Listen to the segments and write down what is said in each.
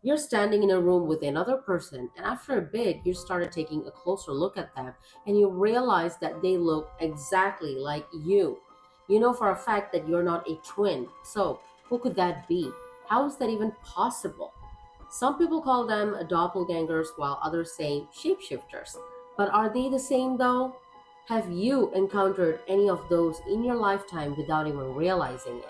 You're standing in a room with another person, and after a bit, you started taking a closer look at them, and you realize that they look exactly like you. You know for a fact that you're not a twin. So, who could that be? How is that even possible? Some people call them doppelgangers while others say shapeshifters. But are they the same though? Have you encountered any of those in your lifetime without even realizing it?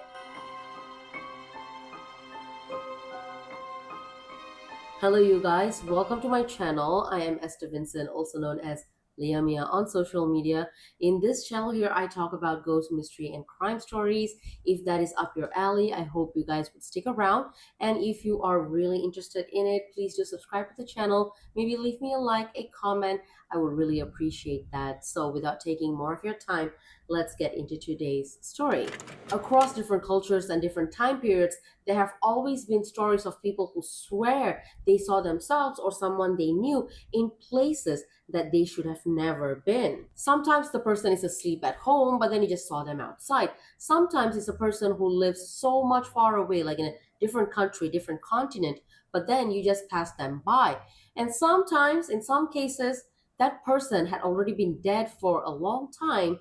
Hello, you guys. Welcome to my channel. I am Esther Vincent, also known as Liamia on social media. In this channel here, I talk about ghost mystery and crime stories. If that is up your alley, I hope you guys would stick around. And if you are really interested in it, please do subscribe to the channel. Maybe leave me a like, a comment. I would really appreciate that. So without taking more of your time, let's get into today's story. Across different cultures and different time periods, there have always been stories of people who swear they saw themselves or someone they knew in places that they should have never been. Sometimes the person is asleep at home, but then you just saw them outside. Sometimes it's a person who lives so much far away, like in a different country, different continent, but then you just pass them by. And sometimes, in some cases, that person had already been dead for a long time.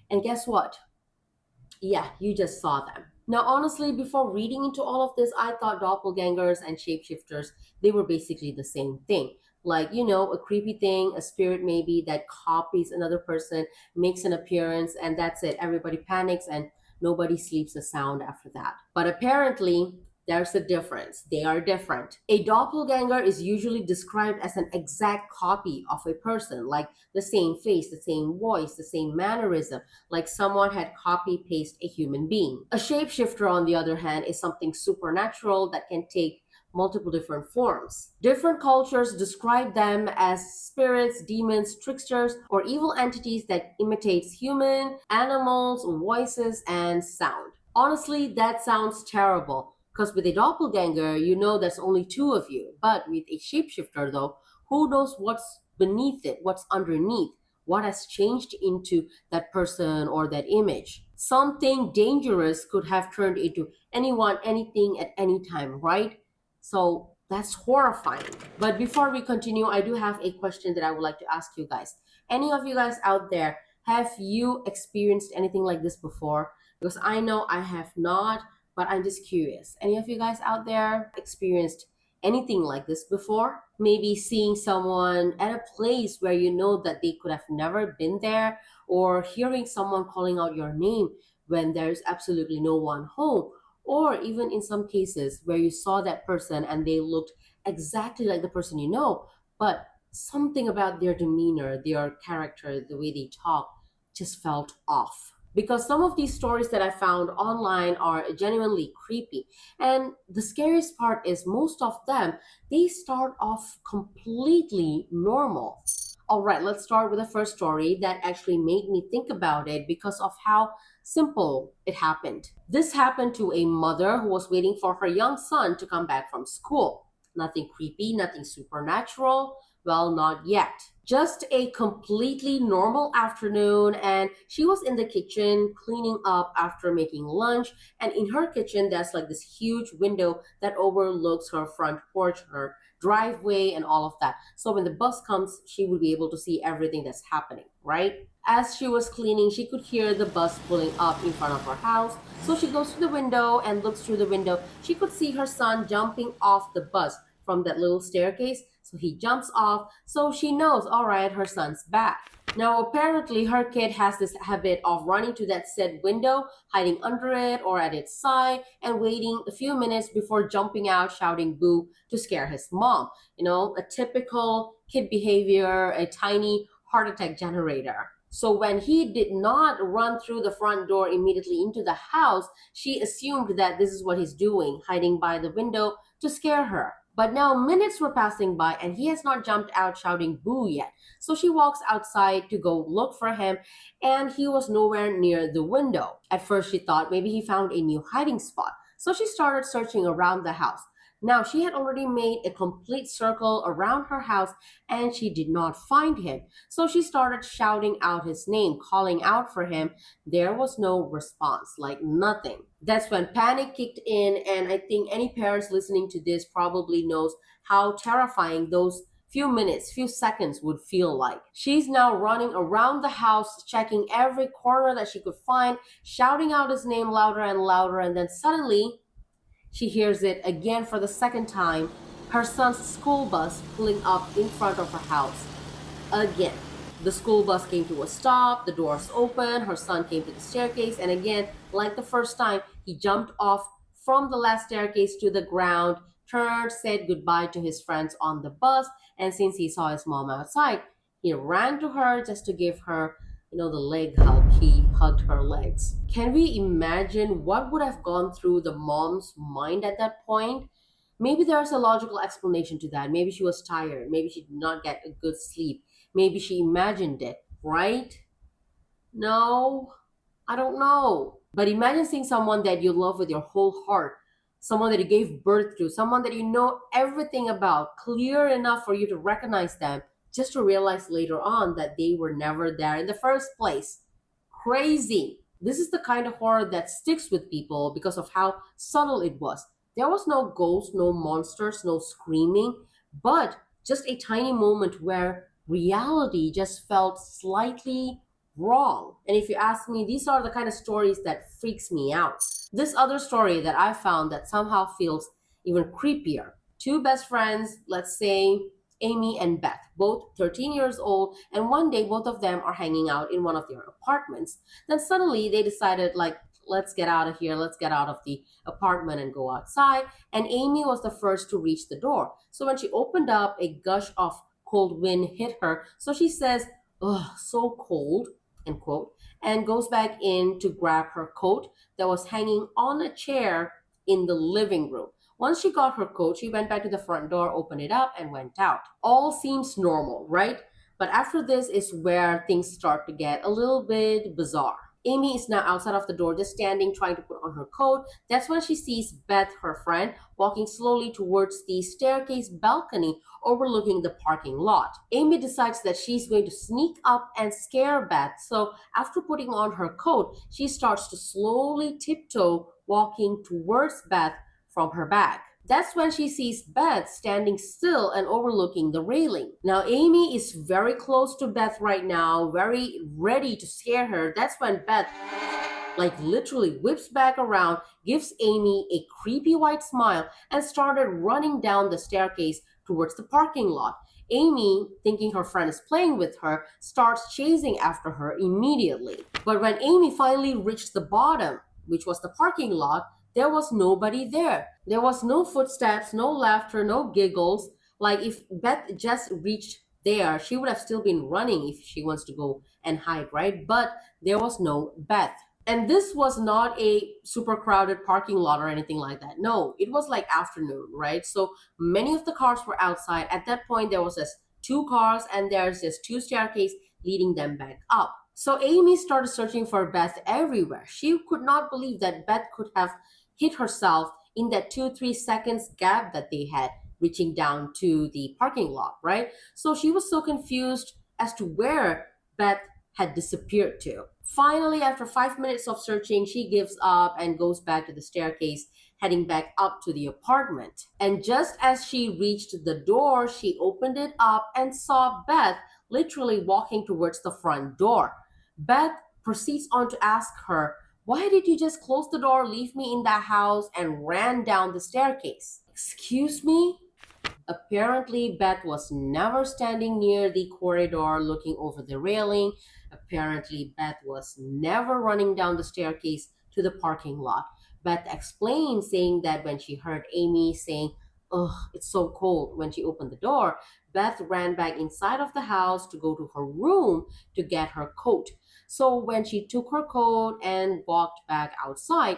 And guess what? Yeah, you just saw them. Now, honestly, before reading into all of this, I thought doppelgangers and shapeshifters, they were basically the same thing. Like, a creepy thing, a spirit maybe that copies another person, makes an appearance, and that's it. Everybody panics and nobody sleeps a sound after that. But apparently, there's a difference. They are different. A doppelganger is usually described as an exact copy of a person, like the same face, the same voice, the same mannerism, like someone had copy paste a human being. A shapeshifter, on the other hand, is something supernatural that can take multiple different forms. Different cultures describe them as spirits, demons, tricksters, or evil entities that imitates human, animals, voices, and sound. Honestly, that sounds terrible. Because with a doppelganger, you know there's only two of you. But with a shapeshifter, though, who knows what's beneath it, what's underneath, what has changed into that person or that image. Something dangerous could have turned into anyone, anything at any time, right? So that's horrifying. But before we continue, I do have a question that I would like to ask you guys. Any of you guys out there, have you experienced anything like this before? Because I know I have not, but I'm just curious. Any of you guys out there experienced anything like this before? Maybe seeing someone at a place where you know that they could have never been there, or hearing someone calling out your name when there's absolutely no one home, or even in some cases where you saw that person and they looked exactly like the person you know, but something about their demeanor, their character, the way they talk just felt off. Because some of these stories that I found online are genuinely creepy. And the scariest part is most of them, they start off completely normal. All right, let's start with the first story that actually made me think about it because of how simple it happened. This happened to a mother who was waiting for her young son to come back from school. Nothing creepy, nothing supernatural. Well, not yet. Just a completely normal afternoon, and she was in the kitchen cleaning up after making lunch. And in her kitchen, there's like this huge window that overlooks her front porch, her driveway, and all of that. So when the bus comes, she would be able to see everything that's happening, right? As she was cleaning, she could hear the bus pulling up in front of her house. So she goes to the window and looks through the window. She could see her son jumping off the bus from that little staircase. So he jumps off. So she knows, all right, her son's back. Now, apparently, her kid has this habit of running to that said window, hiding under it or at its side, and waiting a few minutes before jumping out, shouting boo to scare his mom. A typical kid behavior, a tiny heart attack generator. So when he did not run through the front door immediately into the house, she assumed that this is what he's doing, hiding by the window to scare her. But now minutes were passing by and he has not jumped out shouting boo yet. So she walks outside to go look for him and he was nowhere near the window. At first she thought maybe he found a new hiding spot. So she started searching around the house. Now, she had already made a complete circle around her house and she did not find him. So she started shouting out his name, calling out for him. There was no response, like nothing. That's when panic kicked in, and I think any parents listening to this probably knows how terrifying those few minutes, few seconds would feel like. She's now running around the house, checking every corner that she could find, shouting out his name louder and louder, and then suddenly she hears it again for the second time, her son's school bus pulling up in front of her house. Again, the school bus came to a stop, the doors opened, her son came to the staircase, and again, like the first time, he jumped off from the last staircase to the ground, turned, said goodbye to his friends on the bus, and since he saw his mom outside, he ran to her just to give her, the leg hug. He hugged her legs. Can we imagine what would have gone through the mom's mind at that point? Maybe there's a logical explanation to that. Maybe she was tired. Maybe she did not get a good sleep. Maybe she imagined it, right? No, I don't know. But imagine seeing someone that you love with your whole heart, someone that you gave birth to, someone that you know everything about, clear enough for you to recognize them, just to realize later on that they were never there in the first place. Crazy. This is the kind of horror that sticks with people because of how subtle it was. There was no ghosts, no monsters, no screaming, but just a tiny moment where reality just felt slightly wrong. And if you ask me, these are the kind of stories that freaks me out. This other story that I found that somehow feels even creepier. Two best friends, let's say Amy and Beth, both 13 years old, and one day both of them are hanging out in one of their apartments. Then suddenly they decided, like, let's get out of here, let's get out of the apartment and go outside. And Amy was the first to reach the door. So when she opened up, a gush of cold wind hit her. So she says, "Ugh, so cold," end quote, and goes back in to grab her coat that was hanging on a chair in the living room. Once she got her coat, she went back to the front door, opened it up, and went out. All seems normal, right? But after this is where things start to get a little bit bizarre. Amy is now outside of the door, just standing, trying to put on her coat. That's when she sees Beth, her friend, walking slowly towards the staircase balcony overlooking the parking lot. Amy decides that she's going to sneak up and scare Beth. So after putting on her coat, she starts to slowly tiptoe, walking towards Beth from her back. That's when she sees Beth standing still and overlooking the railing. Now, Amy is very close to Beth right now, very ready to scare her. That's when Beth, like, literally whips back around, gives Amy a creepy white smile, and started running down the staircase towards the parking lot. Amy, thinking her friend is playing with her, starts chasing after her immediately. But when Amy finally reached the bottom, which was the parking lot, there was nobody there. There was no footsteps, no laughter, no giggles. Like, if Beth just reached there, she would have still been running if she wants to go and hide, right? But there was no Beth. And this was not a super crowded parking lot or anything like that. No, it was like afternoon, right? So many of the cars were outside. At that point, there was just two cars and there's just two staircases leading them back up. So Amy started searching for Beth everywhere. She could not believe that Beth could have hit herself in that 2-3 seconds gap that they had reaching down to the parking lot, right? So she was so confused as to where Beth had disappeared to. Finally, after 5 minutes of searching, she gives up and goes back to the staircase, heading back up to the apartment. And just as she reached the door, she opened it up and saw Beth literally walking towards the front door. Beth proceeds on to ask her, "Why did you just close the door, leave me in that house, and ran down the staircase?" Excuse me? Apparently, Beth was never standing near the corridor looking over the railing. Apparently, Beth was never running down the staircase to the parking lot. Beth explained, saying that when she heard Amy saying, "Ugh, it's so cold," when she opened the door, Beth ran back inside of the house to go to her room to get her coat. So when she took her coat and walked back outside,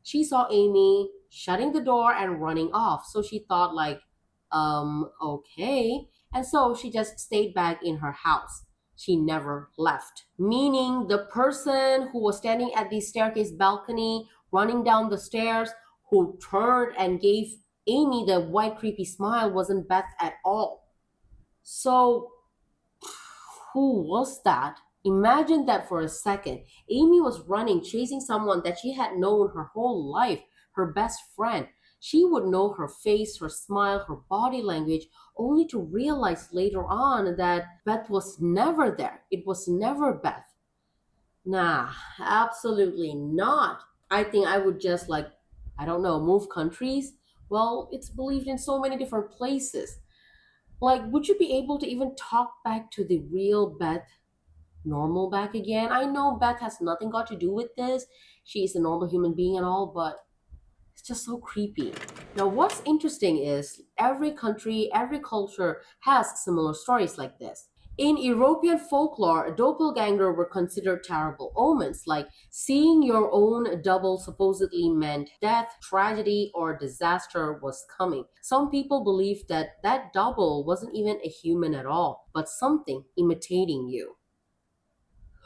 she saw Amy shutting the door and running off. So she thought, like, okay. And so she just stayed back in her house. She never left. Meaning the person who was standing at the staircase balcony, running down the stairs, who turned and gave Amy, the white creepy smile, wasn't Beth at all. So, who was that? Imagine that for a second. Amy was running, chasing someone that she had known her whole life, her best friend. She would know her face, her smile, her body language, only to realize later on that Beth was never there. It was never Beth. Nah, absolutely not. I think I would just like, I don't know, move countries. Well, it's believed in so many different places. Like, would you be able to even talk back to the real Beth, normal back again? I know Beth has nothing got to do with this. She is a normal human being and all, but it's just so creepy. Now, what's interesting is every country, every culture has similar stories like this. In European folklore, doppelganger were considered terrible omens, like seeing your own double supposedly meant death, tragedy, or disaster was coming. Some people believed that that double wasn't even a human at all, but something imitating you.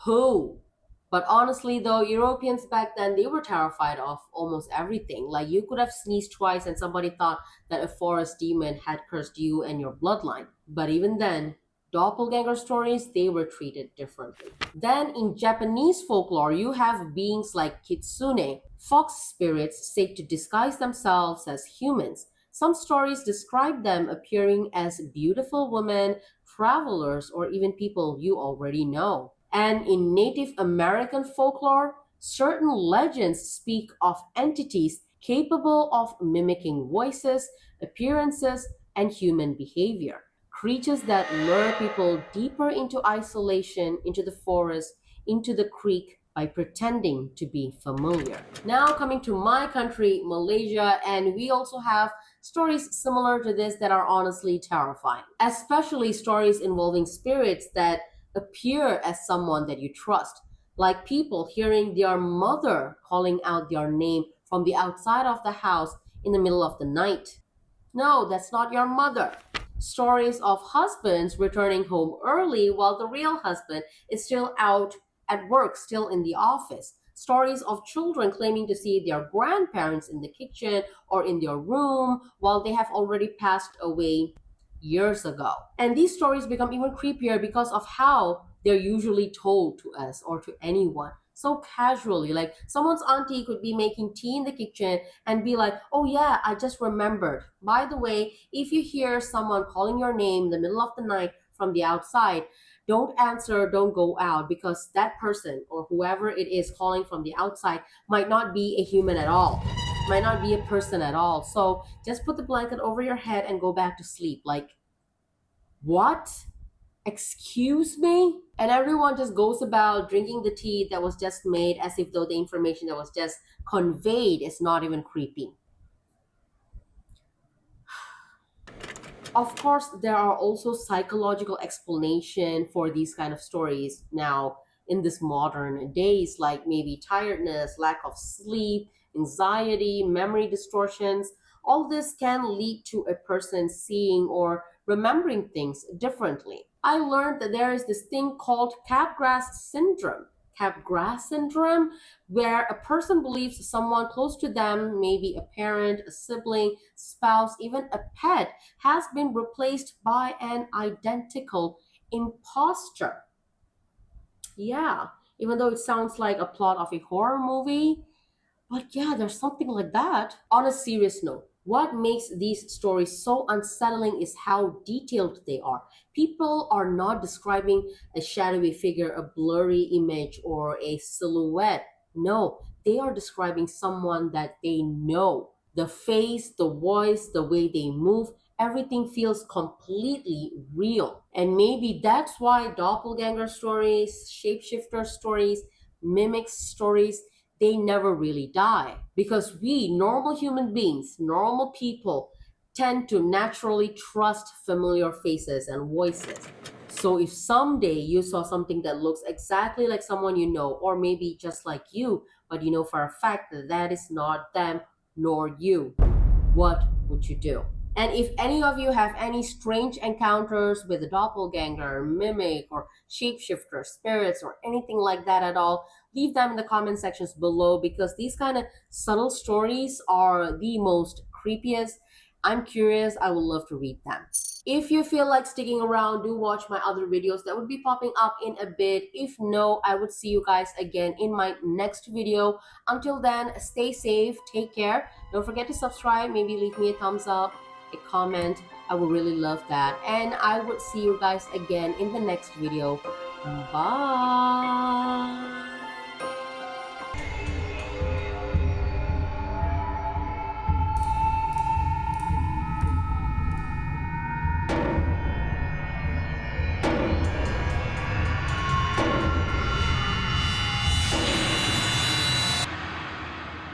Who? But honestly, though, Europeans back then they were terrified of almost everything. Like you could have sneezed twice and somebody thought that a forest demon had cursed you and your bloodline. But even then, doppelganger stories they were treated differently. Then in Japanese folklore, you have beings like kitsune, fox spirits said to disguise themselves as humans. Some stories describe them appearing as beautiful women, travelers, or even people you already know. And in Native American folklore, certain legends speak of entities capable of mimicking voices, appearances, and human behavior. Creatures that lure people deeper into isolation, into the forest, into the creek by pretending to be familiar. Now, coming to my country, Malaysia, and we also have stories similar to this that are honestly terrifying, especially stories involving spirits that appear as someone that you trust, like people hearing their mother calling out their name from the outside of the house in the middle of the night. No, that's not your mother. Stories of husbands returning home early while the real husband is still out at work, still in the office. Stories of children claiming to see their grandparents in the kitchen or in their room while they have already passed away years ago. And these stories become even creepier because of how they're usually told to us or to anyone. So casually, like someone's auntie could be making tea in the kitchen and be like, oh yeah, I just remembered. By the way, if you hear someone calling your name in the middle of the night from the outside, don't answer, don't go out because that person or whoever it is calling from the outside might not be a human at all, might not be a person at all. So just put the blanket over your head and go back to sleep. Like, what? Excuse me? And everyone just goes about drinking the tea that was just made as if though the information that was just conveyed is not even creepy. Of course, there are also psychological explanation for these kind of stories now in this modern days, like maybe tiredness, lack of sleep, anxiety, memory distortions. All this can lead to a person seeing or remembering things differently. I learned that there is this thing called Capgras syndrome. Capgras syndrome, where a person believes someone close to them, maybe a parent, a sibling, spouse, even a pet, has been replaced by an identical imposter. Yeah, even though it sounds like a plot of a horror movie, but yeah, there's something like that. On a serious note, what makes these stories so unsettling is how detailed they are. People are not describing a shadowy figure, a blurry image, or a silhouette. No, they are describing someone that they know. The face, the voice, the way they move, everything feels completely real. And maybe that's why doppelganger stories, shapeshifter stories, mimic stories, they never really die because we normal human beings, normal people, tend to naturally trust familiar faces and voices. So if someday you saw something that looks exactly like someone you know, or maybe just like you, but you know for a fact that that is not them nor you, what would you do? And if any of you have any strange encounters with a doppelganger, mimic, or shapeshifter, spirits, or anything like that at all, leave them in the comment sections below because these kind of subtle stories are the most creepiest I'm curious. I would love to read them. If you feel like sticking around, do watch my other videos that would be popping up in a bit. If no, I would see you guys again in my next video. Until then, stay safe, take care. Don't forget to subscribe, maybe leave me a thumbs up, a comment. I would really love that. And I would see you guys again in the next video. Bye.